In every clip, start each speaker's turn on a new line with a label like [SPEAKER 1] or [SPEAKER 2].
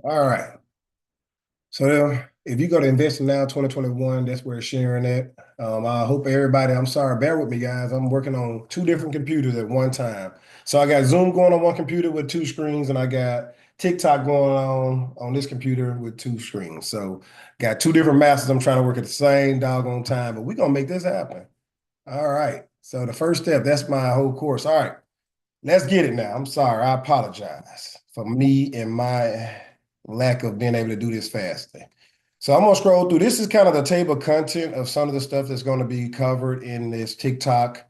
[SPEAKER 1] All right. So if you go to Investing Now 2021, that's where it's sharing at. I hope everybody, I'm sorry, bear with me, guys. I'm working on two different computers at one time. So I got Zoom going on one computer with two screens, and I got TikTok going on this computer with two screens. So got two different masters I'm trying to work at the same doggone time, but we're gonna make this happen. All right. So the first step, that's my whole course. All right. Let's get it now. I'm sorry. I apologize for me and my lack of being able to do this fastly. So I'm gonna scroll through. This is kind of the table of content of some of the stuff that's going to be covered in this TikTok,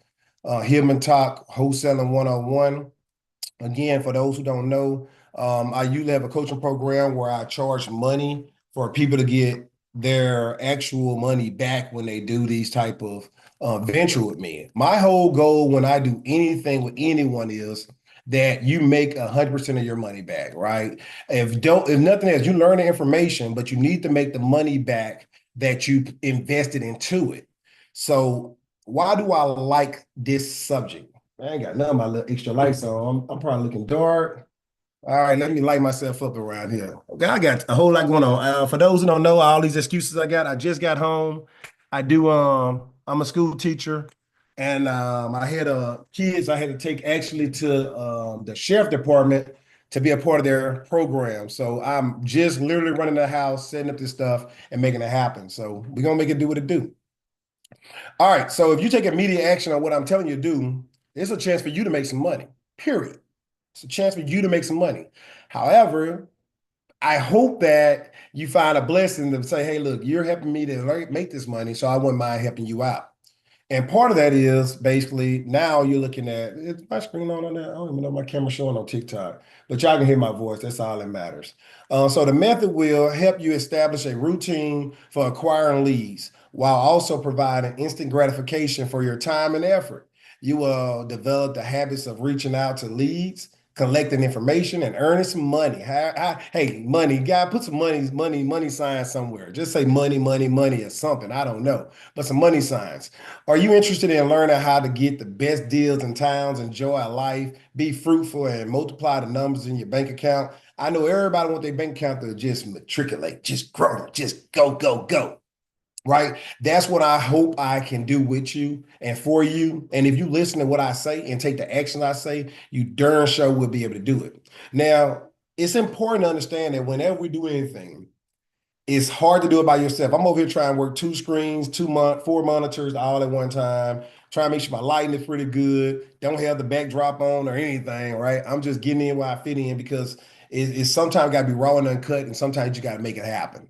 [SPEAKER 1] Human Talk Wholesaling 101. Again, for those who don't know, I usually have a coaching program where I charge money for people to get their actual money back when they do these type of venture with me. My whole goal when I do anything with anyone is that you make 100% of your money back, right? If nothing else, you learn the information, but you need to make the money back that you invested into it. So why do I like this subject? I ain't got none of my little extra lights on. I'm probably looking dark. All right, let me light myself up around here. Okay, I got a whole lot going on. For those who don't know, all these excuses I got, I just got home. I'm a school teacher, and I had kids I had to take actually to the sheriff department to be a part of their program. So I'm just literally running the house, setting up this stuff, and making it happen. So we're gonna make it do what it do. All right. So if you take immediate action on what I'm telling you to do, it's a chance for you to make some money, period. It's a chance for you to make some money. However, I hope that you find a blessing to say, hey, look, you're helping me to make this money, so I wouldn't mind helping you out. And part of that is basically now you're looking at, is my screen on that? I don't even know my camera showing on TikTok, but y'all can hear my voice. That's all that matters. So the method will help you establish a routine for acquiring leads while also providing instant gratification for your time and effort. You will develop the habits of reaching out to leads, collecting information, and earning some money. Hey, money, guy, put some money signs somewhere. Just say money, money, money, or something. I don't know, but some money signs. Are you interested in learning how to get the best deals in towns, enjoy a life, be fruitful, and multiply the numbers in your bank account? I know everybody wants their bank account to just matriculate, just grow, just go, go, go. Right? That's what I hope I can do with you and for you. And if you listen to what I say and take the action I say, you darn sure will be able to do it. Now, it's important to understand that whenever we do anything, it's hard to do it by yourself. I'm over here trying to work two screens, four monitors all at one time, trying to make sure my lighting is pretty good. Don't have the backdrop on or anything, right? I'm just getting in where I fit in because it's sometimes got to be raw and uncut, and sometimes you got to make it happen.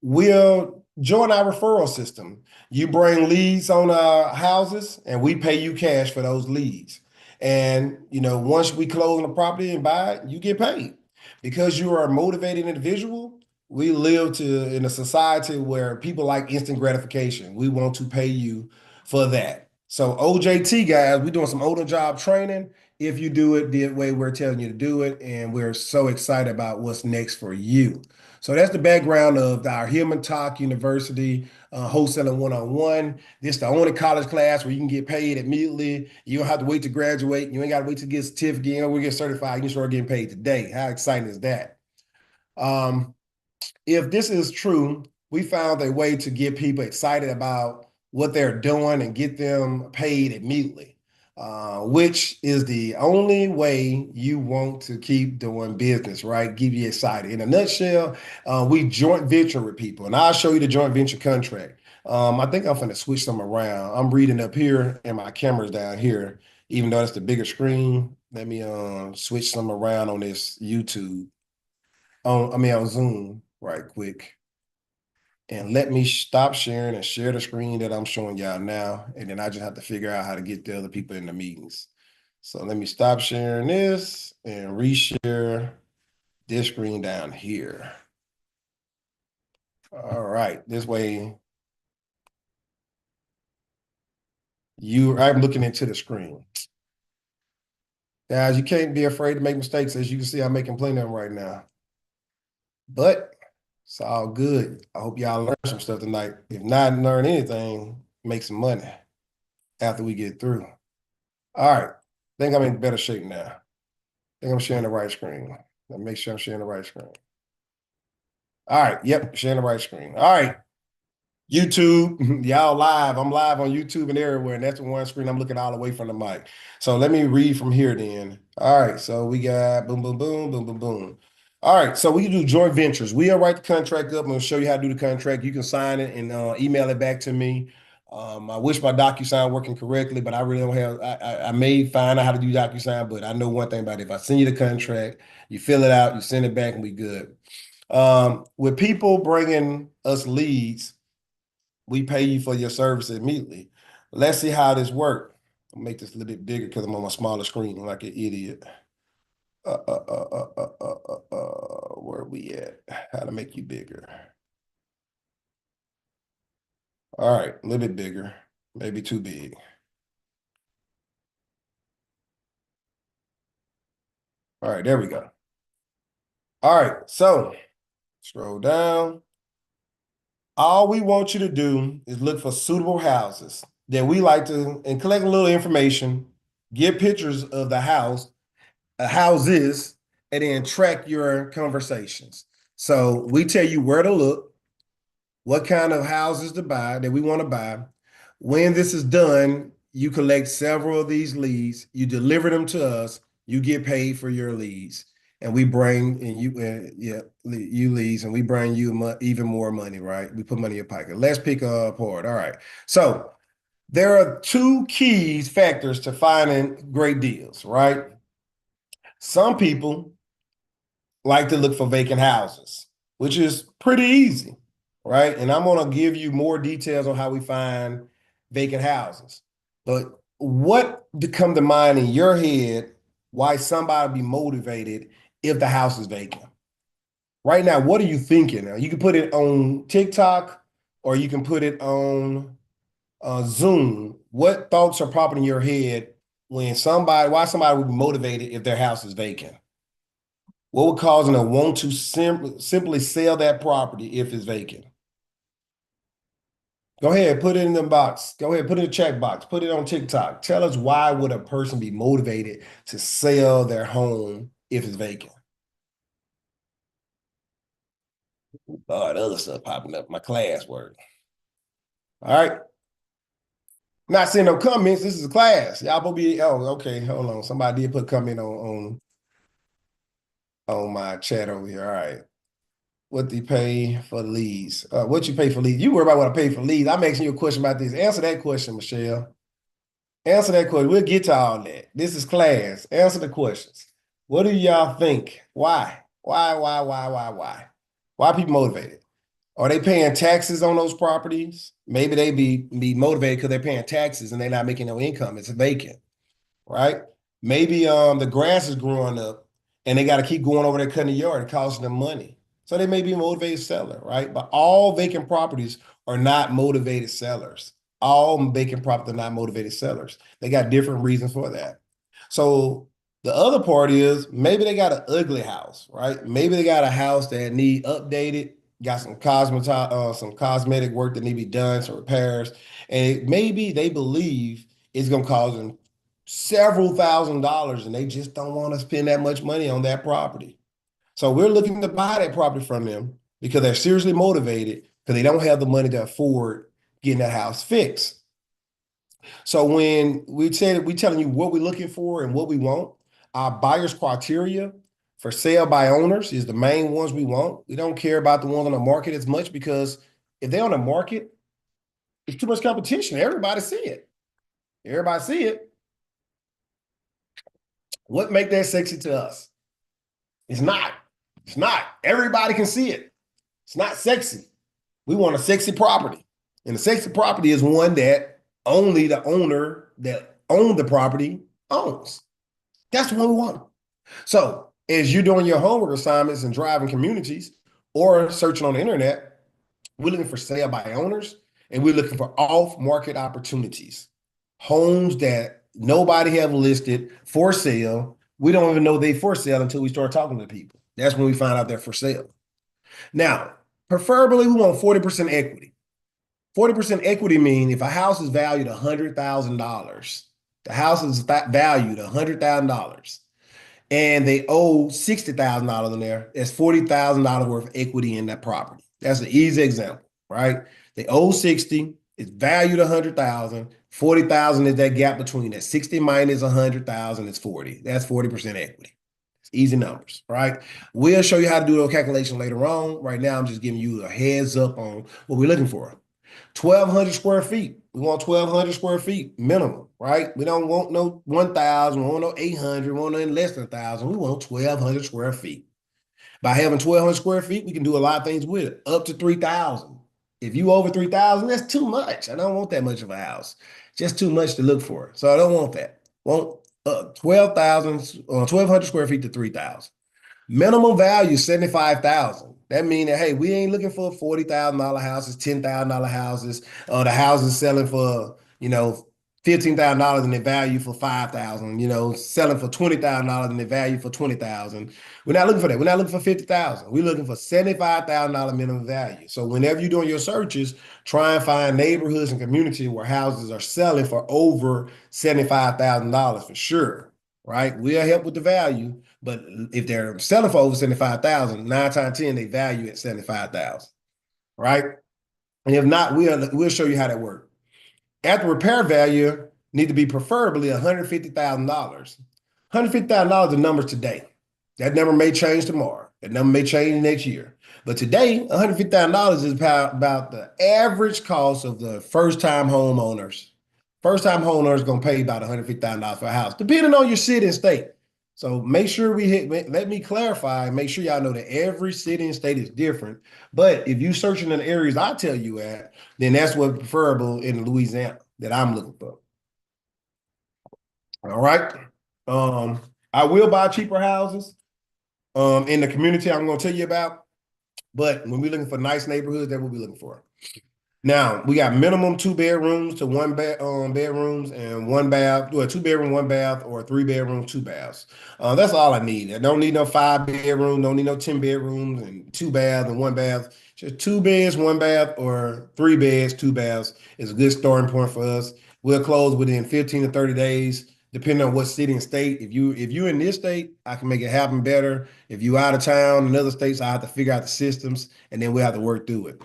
[SPEAKER 1] We'll join our referral system. You bring leads on our houses, and we pay you cash for those leads. And once we close on the property and buy it, you get paid because you are a motivated individual. We live in a society where people like instant gratification. We want to pay you for that. So OJT guys, we're doing some older job training. If you do it the way we're telling you to do it, and we're so excited about what's next for you. So that's the background of our Human Talk University Wholesaling 101. This is the only college class where you can get paid immediately. You don't have to wait to graduate. You ain't got to wait to get a certificate. You know, we get certified. You can start getting paid today. How exciting is that? Um, if this is true, we found a way to get people excited about what they're doing and get them paid immediately, which is the only way you want to keep doing business, right? Give you excited. In a nutshell, we joint venture with people, and I'll show you the joint venture contract. I think I'm going to switch them around. I'm reading up here, and my camera's down here, even though it's the bigger screen. Let me switch them around on this YouTube. On Zoom right quick. And let me stop sharing and share the screen that I'm showing y'all now. And then I just have to figure out how to get the other people in the meetings. So let me stop sharing this and reshare this screen down here. All right. This way, I'm looking into the screen. Guys, you can't be afraid to make mistakes. As you can see, I'm making plenty of them right now. But It's all good. I hope y'all learn some stuff tonight. If not, learn anything, make some money after we get through. All right. I think I'm in better shape now. I think I'm sharing the right screen. Let me make sure I'm sharing the right screen. All right. Yep, sharing the right screen. All right. YouTube, y'all live. I'm live on YouTube and everywhere, and that's the one screen I'm looking all the way from the mic. So let me read from here then. All right, so we got boom, boom, boom, boom, boom, boom. All right, so we can do joint ventures. We'll write the contract up. I'm gonna show you how to do the contract. You can sign it and email it back to me. I wish my DocuSign working correctly, but I really don't have. I may find out how to do DocuSign, but I know one thing about it. If I send you the contract, you fill it out, you send it back, and we good. With people bringing us leads, we pay you for your service immediately. Let's see how this works. I'll make this a little bit bigger because I'm on my smaller screen like an idiot. Where are we at? How to make you bigger. All right, a little bit bigger, maybe too big. All right, there we go. All right, so scroll down. All we want you to do is look for suitable houses that we like to and collect a little information, get pictures of the house, houses, and then track your conversations. So we tell you where to look, what kind of houses to buy that we want to buy. When this is done, you collect several of these leads, you deliver them to us, you get paid for your leads, and we bring and you you leads, and we bring you even more money, right? We put money in your pocket. Let's pick apart. All right. So there are two keys factors to finding great deals, right? Some people like to look for vacant houses, which is pretty easy, right? And I'm going to give you more details on how we find vacant houses. But what to come to mind in your head why somebody be motivated if the house is vacant? Right now, what are you thinking? Now, you can put it on TikTok or you can put it on Zoom. What thoughts are popping in your head why somebody would be motivated if their house is vacant? What would cause them to want to simply sell that property if it's vacant? Go ahead, put it in the box. Go ahead, put it in the check box. Put it on TikTok. Tell us why would a person be motivated to sell their home if it's vacant? Oh, the other stuff popping up. My classwork. All right. Not seeing no comments. This is a class. Y'all will be. Oh, okay. Hold on. Somebody did put a comment on my chat over here. All right. What they pay for leads? What you pay for leads? You worry about what I pay for leads. I'm asking you a question about this. Answer that question, Michelle. Answer that question. We'll get to all that. This is class. Answer the questions. What do y'all think? Why? Why? Why are people motivated? Are they paying taxes on those properties? Maybe they be motivated because they're paying taxes and they're not making no income. It's vacant, right? Maybe the grass is growing up and they got to keep going over there cutting the yard. It costs them money. So they may be a motivated seller, right? But all vacant properties are not motivated sellers. All vacant properties are not motivated sellers. They got different reasons for that. So the other part is maybe they got an ugly house, right? Maybe they got a house that need updated, got some cosmetic work that need to be done, some repairs, and maybe they believe it's gonna cause them several $1,000s, and they just don't want to spend that much money on that property. So we're looking to buy that property from them because they're seriously motivated because they don't have the money to afford getting that house fixed. So when we say that we're telling you what we're looking for and what we want, our buyer's criteria for sale by owners is the main ones we want. We don't care about the ones on the market as much because if they're on the market, it's too much competition. Everybody see it. Everybody see it. What make that sexy to us? It's not. It's not. Everybody can see it. It's not sexy. We want a sexy property. And the sexy property is one that only the owner that owned the property owns. That's what we want. So as you're doing your homework assignments and driving communities or searching on the internet, we're looking for sale by owners and we're looking for off-market opportunities. Homes that nobody have listed for sale. We don't even know they for sale until we start talking to people. That's when we find out they're for sale. Now, Preferably, we want 40% equity. 40% equity means if a house is valued $100,000, the house is valued $100,000 and they owe $60,000 in there, there's $40,000 worth of equity in that property. That's an easy example, right? They owe 60, it's valued 100,000, 40,000 is that gap between that. 60 minus 100,000 is 40. That's 40% equity. It's easy numbers, right? We'll show you how to do those calculations later on. Right now, I'm just giving you a heads up on what we're looking for. 1,200 square feet. We want 1,200 square feet minimum, right? We don't want no 1,000, we want no 800, we want no less than 1,000. We want 1,200 square feet. By having 1,200 square feet, we can do a lot of things with it, up to 3,000. If you over 3,000, that's too much. I don't want that much of a house. Just too much to look for. So I don't want that. Want 12,000, 1,200 square feet to 3,000. Minimum value 75,000. That means that hey, we ain't looking for $40,000 houses, $10,000 houses. The houses selling for $15,000 and they value for 5,000. Selling for $20,000 and they value for 20,000. We're not looking for that. We're not looking for 50,000. We're looking for $75,000 minimum value. So whenever you're doing your searches, try and find neighborhoods and communities where houses are selling for over $75,000 for sure. Right? We'll help with the value, but if they're selling for over 75,000, 9 times 10, they value at 75,000. Right? And if not, we'll show you how that works. After repair value need to be preferably $150,000. $150,000 are numbers today. That number may change tomorrow. That number may change next year. But today, $150,000 is about the average cost of the first-time homeowners. First-time homeowners going to pay about $150,000 for a house, depending on your city and state. So make sure let me clarify, make sure y'all know that every city and state is different. But if you're searching in the areas I tell you at, then that's what's preferable in Louisiana that I'm looking for. All right. I will buy cheaper houses in the community I'm going to tell you about. But when we're looking for nice neighborhoods, that's what we're looking for. Now we got minimum 2 bedrooms to 1 bedrooms and 1 bath, or 2 bedroom, 1 bath, or 3 bedrooms, 2 baths. That's all I need. I don't need no 5 bedrooms, don't need no 10 bedrooms and 2 baths and 1 bath. Just 2 beds, 1 bath, or 3 beds, 2 baths is a good starting point for us. We'll close within 15 to 30 days, depending on what city and state. If you're in this state, I can make it happen better. If you're out of town in other states, I have to figure out the systems and then we have to work through it.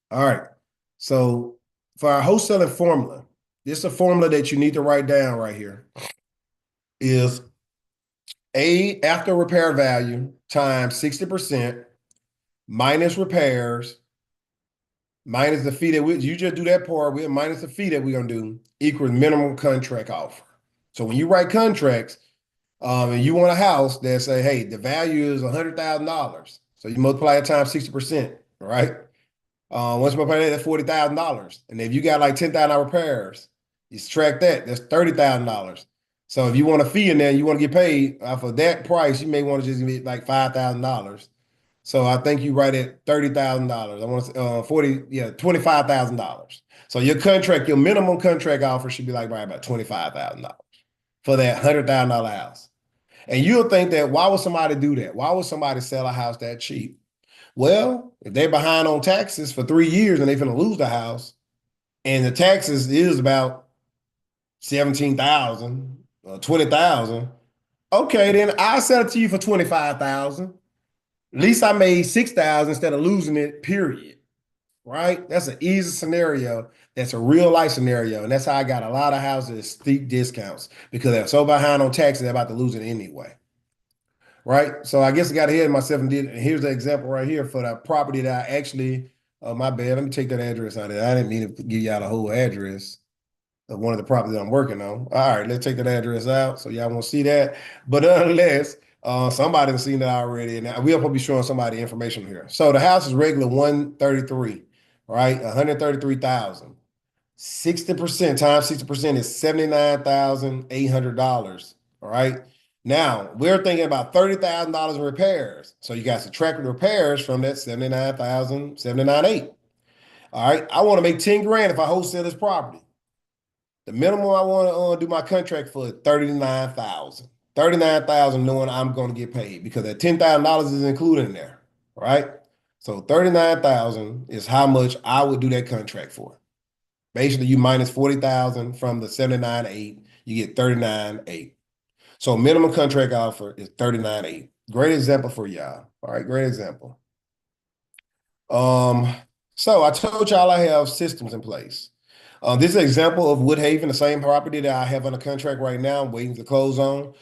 [SPEAKER 1] All right. So for our wholesaling formula, this is a formula that you need to write down right here, is A after repair value times 60% minus repairs minus the fee that you just do that part with minus the fee that we're going to do equals minimum contract offer. So when you write contracts and you want a house that say, hey, the value is $100,000. So you multiply it times 60%, right? Once you pay that, that's $40,000. And if you got like 10,000 repairs, you subtract that, that's $30,000. So if you want a fee in there, you want to get paid off of that price, you may want to just get like $5,000. So I think you write at $30,000. I want to say $25,000. So your minimum contract offer should be like right about $25,000 for that $100,000 house. And you'll think that why would somebody do that? Why would somebody sell a house that cheap? Well, if they're behind on taxes for 3 years and they're going to lose the house, and the taxes is about 17,000 or 20,000, okay, then I'll sell it to you for 25,000. At least I made 6,000 instead of losing it, period. Right? That's an easy scenario. That's a real life scenario. And that's how I got a lot of houses at steep discounts because they're so behind on taxes, they're about to lose it anyway. Right. So I guess I got ahead of myself and here's the example right here for the property that I actually, my bad. Let me take that address out of there. I didn't mean to give y'all the whole address of one of the properties I'm working on. All right, let's take that address out so y'all won't see that. But unless somebody's seen that already, and we'll probably be showing somebody information here. So the house is regular 133, right? 133,000. 60% times 60% is $79,800. All right. Now we're thinking about $30,000 in repairs. So you got to subtract the repairs from that 79,000, 79,800. All right. I want to make 10 grand if I wholesale this property. The minimum I want to do my contract for is 39,000. 39,000 knowing I'm going to get paid because that $10,000 is included in there. All right. So 39,000 is how much I would do that contract for. Basically, you minus 40,000 from the 79.8, you get 39.8. So minimum contract offer is 39.8. Great example for y'all. All right, great example. Um, so I told y'all I have systems in place. This is an example of Woodhaven, the same property that I have under contract right now, waiting to close on.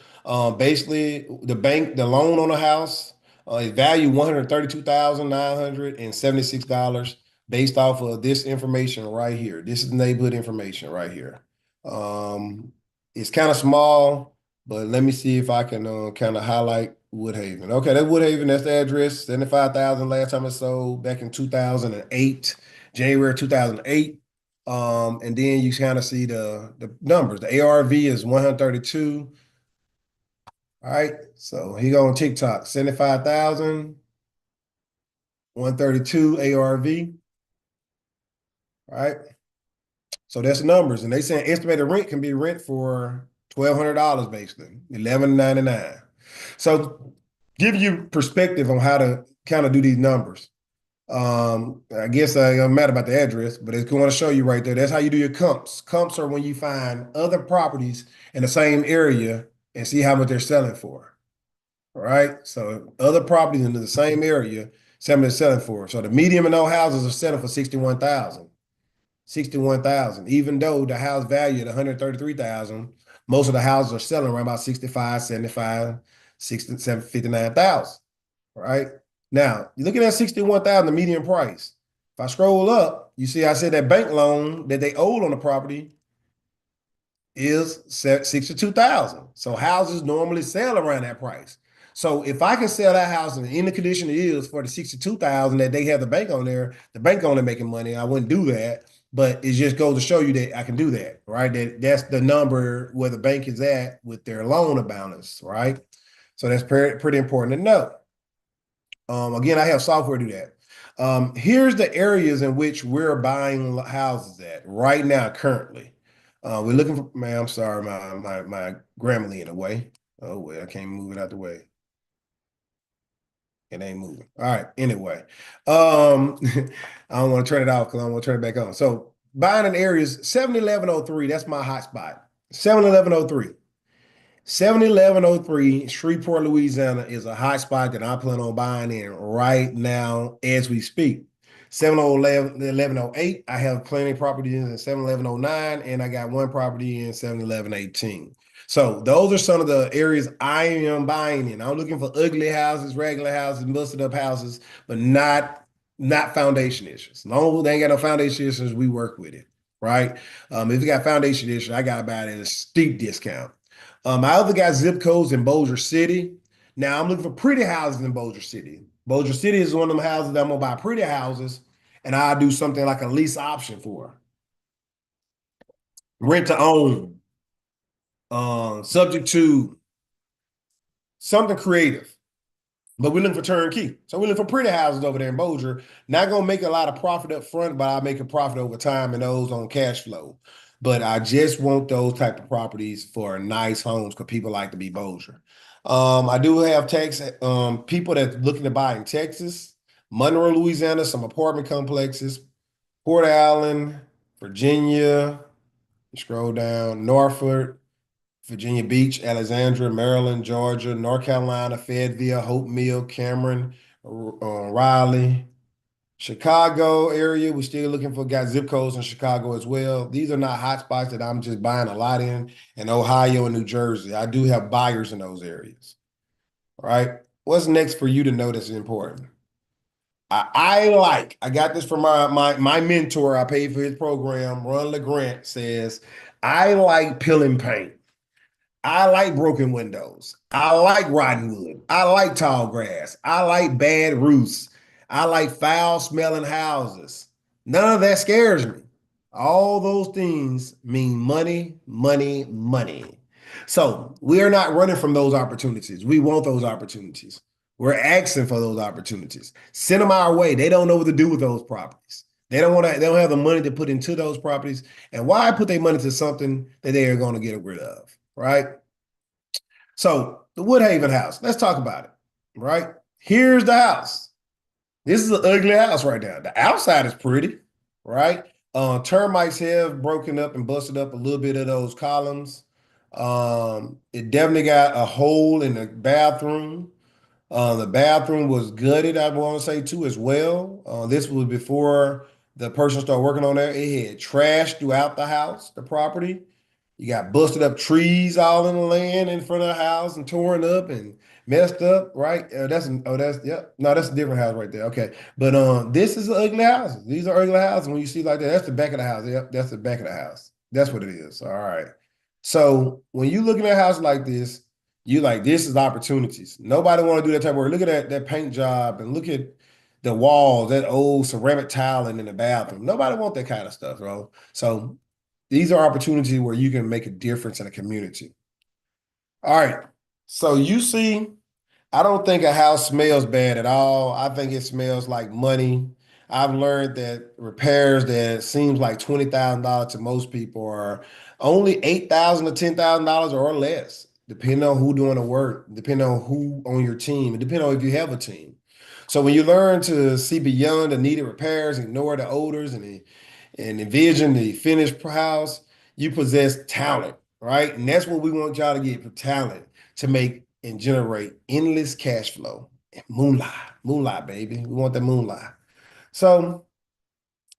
[SPEAKER 1] Basically, the loan on the house is valued $132,976 based off of this information right here. This is neighborhood information right here. Um, it's kind of small, but let me see if I can kind of highlight Woodhaven. Okay, that's Woodhaven. That's the address. 75,000 last time it sold back in 2008, January 2008. And then you kind of see the numbers. The ARV is 132. All right. So he go on TikTok, 75,000, 132 ARV. All right. So that's the numbers. And they saying estimated rent can be rent for $1,200 basically, $1,199. So give you perspective on how to kind of do these numbers. I guess I'm mad about the address, but it's going to show you right there. That's how you do your comps. Comps are when you find other properties in the same area and see how much they're selling for. All right. So other properties in the same area, see how much they're selling for. So the median in those houses are selling for 61,000. 61,000. Even though the house valued 133,000, most of the houses are selling around about 65, 75, 67, 59,000. Right? Now, you're looking at 61,000, the median price. If I scroll up, you see I said that bank loan that they owed on the property is 62,000. So houses normally sell around that price. So if I can sell that house in the condition it is for the 62,000 that they have the bank on there, the bank only making money. I wouldn't do that, but it just goes to show you that I can do that, right? That's the number where the bank is at with their loan balance, right? So that's pretty important to know. Again, I have software to do that. Here's the areas in which we're buying houses at right now, currently. We're looking for, man, I'm sorry, my Grammarly in the way. Oh, well, I can't move it out the way. It ain't moving. All right. Anyway, I don't want to turn it off because I don't want to turn it back on. So buying in areas 71103, that's my hot spot. 71103. 71103 Shreveport, Louisiana is a hot spot that I plan on buying in right now as we speak. 71108, I have plenty of properties in 71109, and I got one property in 71118. So those are some of the areas I am buying in. I'm looking for ugly houses, regular houses, busted up houses, but not foundation issues. No, they ain't got no foundation issues, we work with it, right? If you got foundation issues, I got to buy it at a steep discount. I also got zip codes in Bossier City. Now I'm looking for pretty houses in Bossier City. Bossier City is one of them houses that I'm gonna buy pretty houses, and I'll do something like a lease option for rent to own, subject to something creative. But we're looking for turnkey. So we're looking for pretty houses over there in Bossier. Not gonna make a lot of profit up front, but I'll make a profit over time and those on cash flow. But I just want those type of properties for nice homes because people like to be Bossier. I do have people that's looking to buy in Texas, Monroe, Louisiana, some apartment complexes, Port Allen, Virginia. Scroll down, Norfolk, Virginia Beach, Alexandria, Maryland, Georgia, North Carolina, Fayetteville, Hope Mill, Cameron, Raleigh, Chicago area. We're still looking for got zip codes in Chicago as well. These are not hot spots that I'm just buying a lot in Ohio and New Jersey. I do have buyers in those areas. All right. What's next for you to know that's important? I got this from my mentor. I paid for his program. Ron LeGrant says, I like peeling paint. I like broken windows. I like rotten wood. I like tall grass. I like bad roofs. I like foul smelling houses. None of that scares me. All those things mean money, money, money. So we are not running from those opportunities. We want those opportunities. We're asking for those opportunities. Send them our way. They don't know what to do with those properties. They don't want to, they don't have the money to put into those properties. And why put their money to something that they are going to get rid of? Right? So the Woodhaven house, let's talk about it, right? Here's the house. This is an ugly house right now. The outside is pretty, right? Termites have broken up and busted up a little bit of those columns. It definitely got a hole in the bathroom. The bathroom was gutted, I want to say too, as well. This was before the person started working on there. It had trash throughout the house, the property. You got busted up trees all in the land in front of the house and torn up and messed up, right? That's yep. No, that's a different house right there. Okay. But this is an ugly house. These are ugly houses. When you see like that, that's the back of the house. Yep, that's the back of the house. That's what it is. All right. So when you looking at a house like this, you like this is opportunities. Nobody want to do that type of work. Look at that paint job and look at the walls, that old ceramic tiling in the bathroom. Nobody want that kind of stuff, bro. So these are opportunities where you can make a difference in a community. All right. So you see, I don't think a house smells bad at all. I think it smells like money. I've learned that repairs that seems like $20,000 to most people are only $8,000 to $10,000 or less, depending on who doing the work, depending on who on your team, and depending on if you have a team. So when you learn to see beyond the needed repairs, ignore the odors and envision the finished house, you possess talent, right? And that's what we want y'all to get for talent to make and generate endless cash flow. Moonlight, moonlight, baby. We want that moonlight. So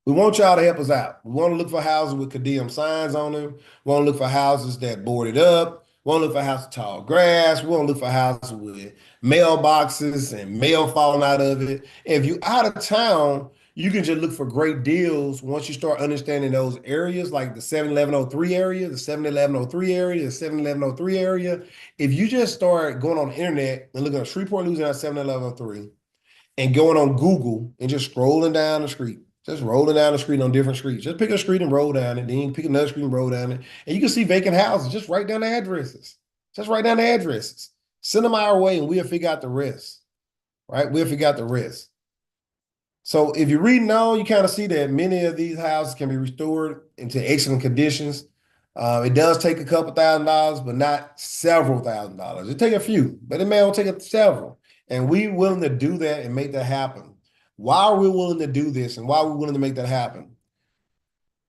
[SPEAKER 1] we want y'all to help us out. We want to look for houses with condemned signs on them. We want to look for houses that boarded up. We want to look for houses with tall grass. We want to look for houses with mailboxes and mail falling out of it. If you're out of town, you can just look for great deals once you start understanding those areas, like the 7-Eleven-03 area, the 7-Eleven-03 area, the 7-Eleven-03 area. If you just start going on the internet and looking at Shreveport, Louisiana 7-Eleven-03, and going on Google and just scrolling down the street, just rolling down the street on different streets. Just pick a street and roll down it, then pick another street and roll down it. And you can see vacant houses. Just write down the addresses. Just write down the addresses. Send them our way and we'll figure out the rest, right? We'll figure out the rest. So if you're reading on, you kind of see that many of these houses can be restored into excellent conditions. It does take a couple $1,000s, but not several $1,000s. It take a few, but it may only take several. And we willing to do that and make that happen. Why are we willing to do this and why are we willing to make that happen?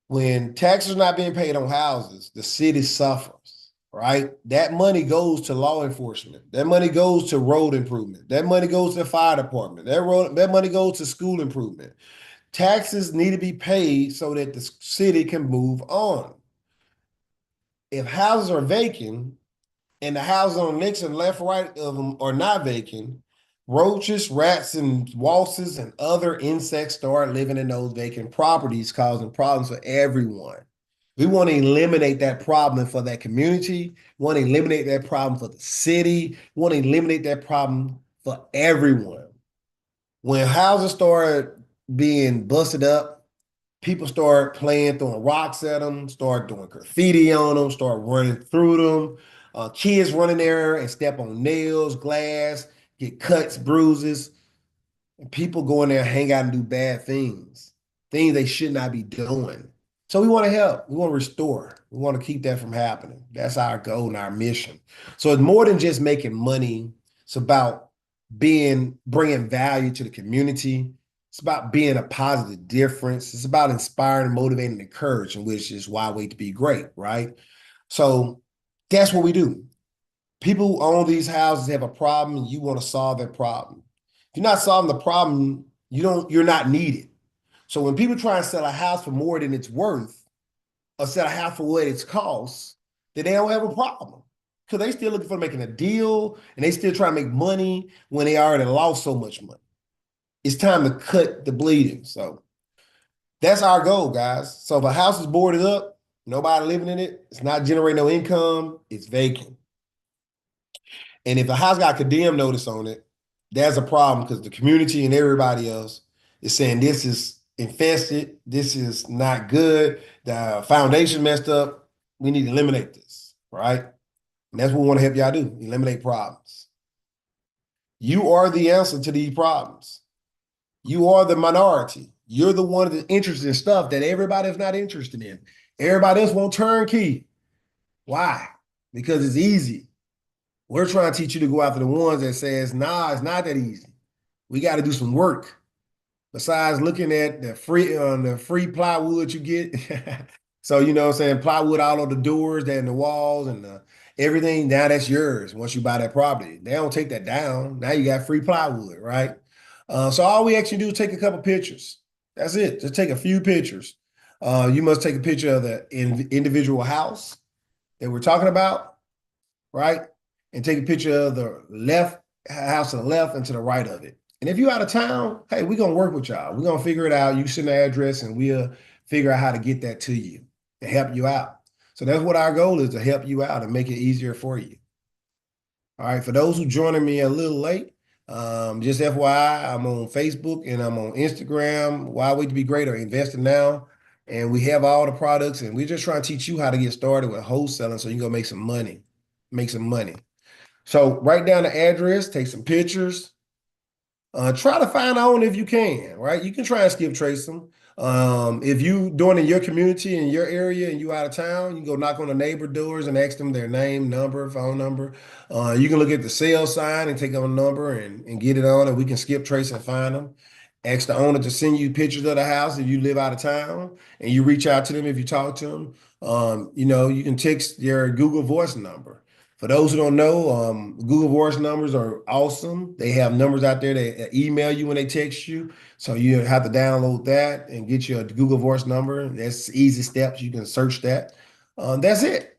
[SPEAKER 1] When taxes are not being paid on houses, the city suffers, right? That money goes to law enforcement. That money goes to road improvement. That money goes to the fire department. That money goes to school improvement. Taxes need to be paid so that the city can move on. If houses are vacant, and the houses on the next and left, right of them are not vacant, roaches, rats, and wasps and other insects start living in those vacant properties, causing problems for everyone. We want to eliminate that problem for that community. We want to eliminate that problem for the city. We want to eliminate that problem for everyone. When houses start being busted up, people start playing, throwing rocks at them, start doing graffiti on them, start running through them. Kids run in there and step on nails, glass, get cuts, bruises. And people go in there, hang out, and do bad things, things they should not be doing. So we want to help. We want to restore. We want to keep that from happening. That's our goal and our mission. So it's more than just making money. It's about bringing value to the community. It's about being a positive difference. It's about inspiring, motivating, and encouraging, which is why wait to be great, right? So that's what we do. People who own these houses have a problem, and you want to solve that problem. If you're not solving the problem, you're not needed. So when people try and sell a house for more than it's worth, or sell a house for what it's costs, then they don't have a problem. Because they still looking for making a deal and they still trying to make money when they already lost so much money. It's time to cut the bleeding. So that's our goal, guys. So if a house is boarded up, nobody living in it, it's not generating no income, it's vacant. And if a house got a condemned notice on it, that's a problem because the community and everybody else is saying this is infested, this is not good, the foundation messed up, we need to eliminate this, right? And that's what we want to help y'all do, eliminate problems. You are the answer to these problems. You are the minority. You're the one that's interested in stuff that everybody's not interested in. Everybody else won't turnkey. Why? Because it's easy. We're trying to teach you to go after the ones that says, nah, it's not that easy. We got to do some work. besides looking at the free plywood you get. So you know what I'm saying, plywood all over the doors, that in the walls and everything. Now that's yours once you buy that property. They don't take that down. Now you got free plywood, right? So all we actually do is take a couple pictures. That's it. Just take a few pictures. You must take a picture of the individual house that we're talking about, right? And take a picture of the left house to the left and to the right of it. And if you're out of town, hey, we're gonna work with y'all. We're gonna figure it out. You send the address and we'll figure out how to get that to you and help you out. So that's what our goal is, to help you out and make it easier for you. All right. For those who joining me a little late, just FYI, I'm on Facebook and I'm on Instagram. Why Wait to Be Great or Investing Now. And we have all the products, and we're just trying to teach you how to get started with wholesaling so you can go make some money. Make some money. So write down the address, take some pictures. Try to find out if you can, right? You can try and skip trace them. If you doing in your community, in your area, and you out of town, you can go knock on the neighbor doors and ask them their name, number, phone number. You can look at the sales sign and take on a number and get it on, and we can skip trace and find them. Ask the owner to send you pictures of the house if you live out of town, and you reach out to them if you talk to them. You can text your Google Voice number. For those who don't know, Google Voice numbers are awesome. They have numbers out there that email you when they text you. So you have to download that and get your Google Voice number. That's easy steps. You can search that. That's it,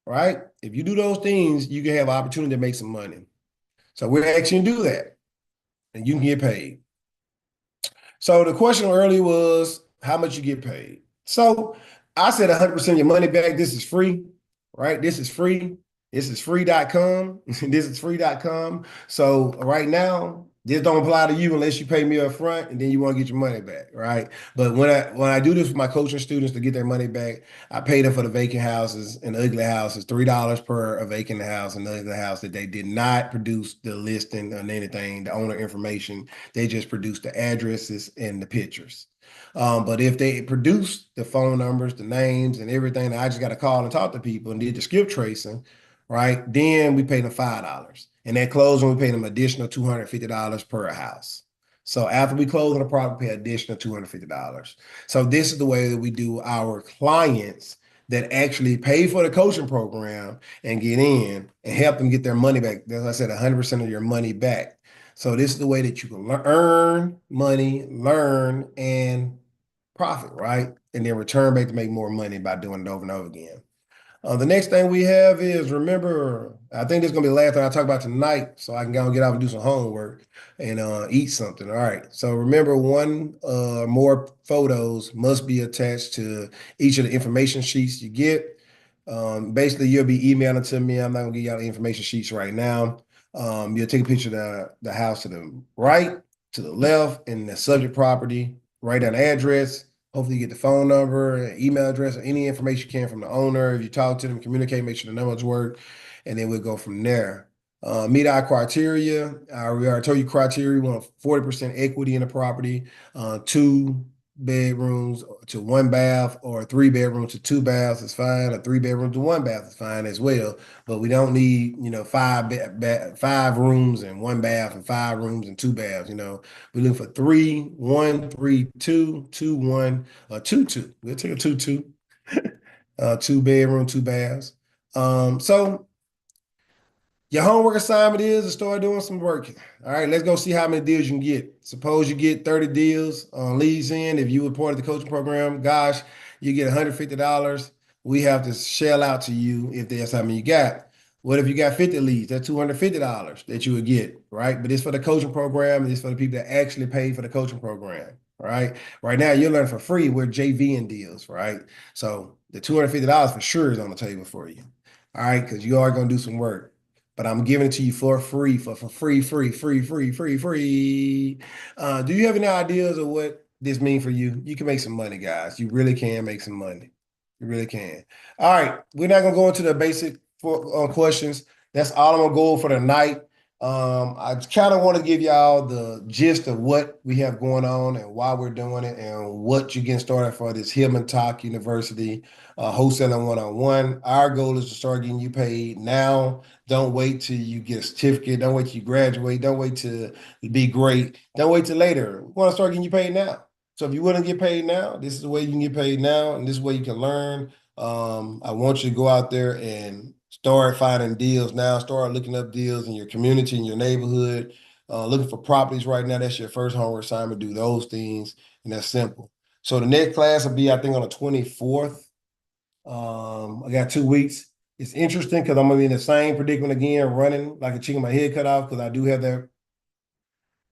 [SPEAKER 1] right? If you do those things, you can have opportunity to make some money. So we're asking you to do that, and you can get paid. So the question earlier was how much you get paid. So I said 100% of your money back. This is free, right? This is free. This is free.com. This is free.com. So right now, this don't apply to you unless you pay me up front and then you want to get your money back, right? But when I do this for my coaching students to get their money back, I pay them for the vacant houses and the ugly houses, $3 per a vacant house and the ugly house that they did not produce the listing or anything, the owner information. They just produced the addresses and the pictures. But if they produce the phone numbers, the names, and everything, I just got to call and talk to people and did the skip tracing, right? Then we pay them $5. And at closing, we pay them additional $250 per house. So after we close on the property, we pay additional $250. So this is the way that we do our clients that actually pay for the coaching program and get in and help them get their money back. As I said, 100% of your money back. So this is the way that you can earn money, learn, and profit, right? And then return back to make more money by doing it over and over again. The next thing we have is, remember, I think this is going to be the last thing I talk about tonight, so I can go and get out and do some homework and eat something. All right. So remember, one more photos must be attached to each of the information sheets you get. Basically, you'll be emailing to me. I'm not going to give y'all the information sheets right now. You'll take a picture of the house to the right, to the left, and the subject property, write down the address. Hopefully you get the phone number, email address, or any information you can from the owner. If you talk to them, communicate, make sure the numbers work, and then we'll go from there. Meet our criteria. We already told you criteria. We want 40% equity in the property, 2 bedrooms to 1 bath, or 3 bedrooms to 2 baths is fine, or 3 bedrooms to 1 bath is fine as well. But we don't need, 5 rooms and 1 bath and 5 rooms and 2 baths. We look for 3, 1, 3, 2, 2, 1, 2, 2. We'll take a 2, 2. 2 bedroom, 2 baths. So your homework assignment is to start doing some work. All right, let's go see how many deals you can get. Suppose you get 30 deals on leads in. If you were part of the coaching program, gosh, you get $150. We have to shell out to you if that's how many you got. What if you got 50 leads? That's $250 that you would get, right? But it's for the coaching program, and it's for the people that actually pay for the coaching program, right? Right now, you're learning for free. We're JVing deals, right? So the $250 for sure is on the table for you, all right? Because you are going to do some work. But I'm giving it to you for free, for free, free, free, free, free, free. Do you have any ideas of what this means for you? You can make some money, guys. You really can make some money. You really can. All right, we're not gonna go into the basic questions. That's all I'm gonna go over for the night. I kind of want to give y'all the gist of what we have going on and why we're doing it and what you're getting started for this Hillman Talk University wholesaling one-on-one. Our goal is to start getting you paid now. Don't wait till you get a certificate. Don't wait till you graduate. Don't wait till you be great. Don't wait till later. We want to start getting you paid now. So if you want to get paid now, this is the way you can get paid now, and this is the way you can learn. I want you to go out there and start finding deals now. Start looking up deals in your community, in your neighborhood. Looking for properties right now. That's your first homework assignment. Do those things, and that's simple. So the next class will be, I think, on the 24th. I got 2 weeks. It's interesting because I'm gonna be in the same predicament again, running like a chicken with my head cut off because I do have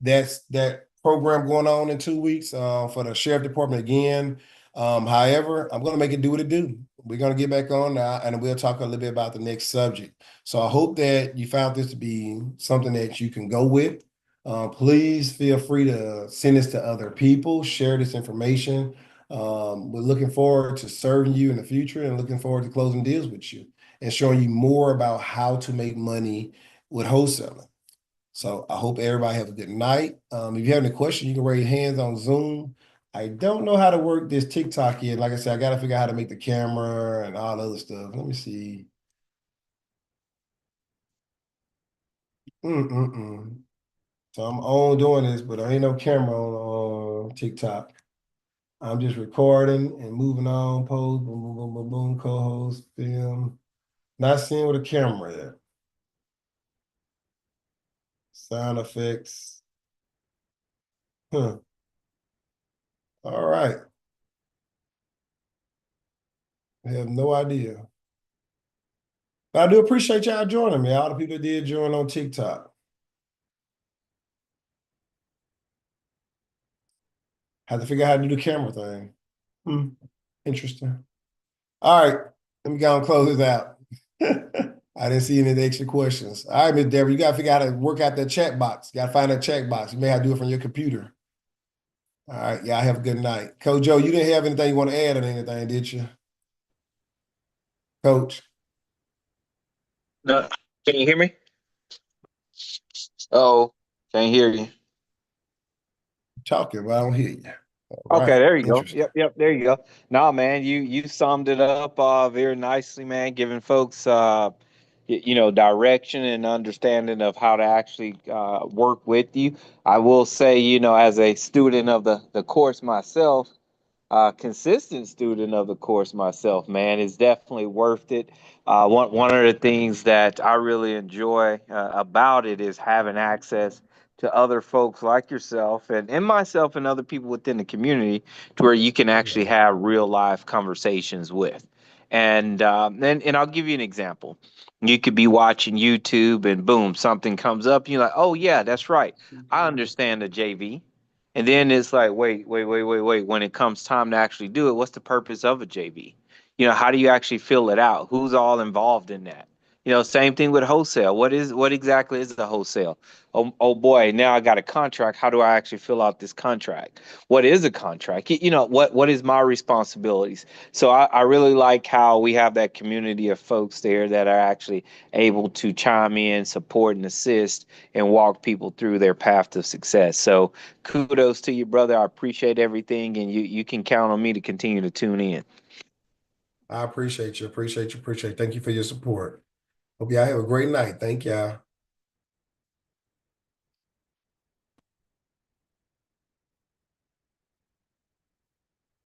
[SPEAKER 1] that program going on in 2 weeks for the sheriff department again. However, I'm going to make it do what it do. We're going to get back on now, and we'll talk a little bit about the next subject. So I hope that you found this to be something that you can go with. Please feel free to send this to other people, share this information. We're looking forward to serving you in the future and looking forward to closing deals with you and showing you more about how to make money with wholesaling. So I hope everybody have a good night. If you have any questions, you can raise your hands on Zoom. I don't know how to work this TikTok yet. Like I said, I got to figure out how to make the camera and all the other stuff. Let me see. Mm-mm-mm. So I'm on doing this, but there ain't no camera on TikTok. I'm just recording and moving on, pose, boom, boom, boom, boom, boom, co-host, film. Not seeing with a camera yet. Sound effects. Huh. All right. I have no idea. But I do appreciate y'all joining me. All the people that did join on TikTok. Had to figure out how to do the camera thing. Hmm. Interesting. All right. Let me go and close this out. I didn't see any extra questions. All right, Miss Deborah, you got to figure out how to work out that chat box. You got to find that chat box. You may have to do it from your computer. All right. Y'all have a good night. Coach Joe, you didn't have anything you want to add on anything, did you? Coach,
[SPEAKER 2] No, can you hear me? Oh, can't hear you.
[SPEAKER 1] talking, but I don't hear you. All
[SPEAKER 2] Okay,
[SPEAKER 1] right.
[SPEAKER 2] there you go.
[SPEAKER 1] Interesting.
[SPEAKER 2] Yep, there you go. No, man, you summed it up very nicely, man, giving folks direction and understanding of how to actually work with you. I will say, as a student of the course myself, consistent student of the course myself, man, is definitely worth it. One of the things that I really enjoy about it is having access to other folks like yourself and myself and other people within the community to where you can actually have real life conversations with. And I'll give you an example. You could be watching YouTube and boom, something comes up. You're like, oh yeah, that's right. I understand the JV. And then it's like, wait. When it comes time to actually do it, what's the purpose of a JV? How do you actually fill it out? Who's all involved in that? Same thing with wholesale. What exactly is the wholesale? Oh boy, now I got a contract. How do I actually fill out this contract? What is a contract? What is my responsibilities? So I really like how we have that community of folks there that are actually able to chime in, support, and assist and walk people through their path to success. So kudos to you, brother. I appreciate everything, and you can count on me to continue to tune in.
[SPEAKER 1] I appreciate you. Appreciate you. Appreciate you. Thank you for your support. Hope y'all have a great night. Thank y'all.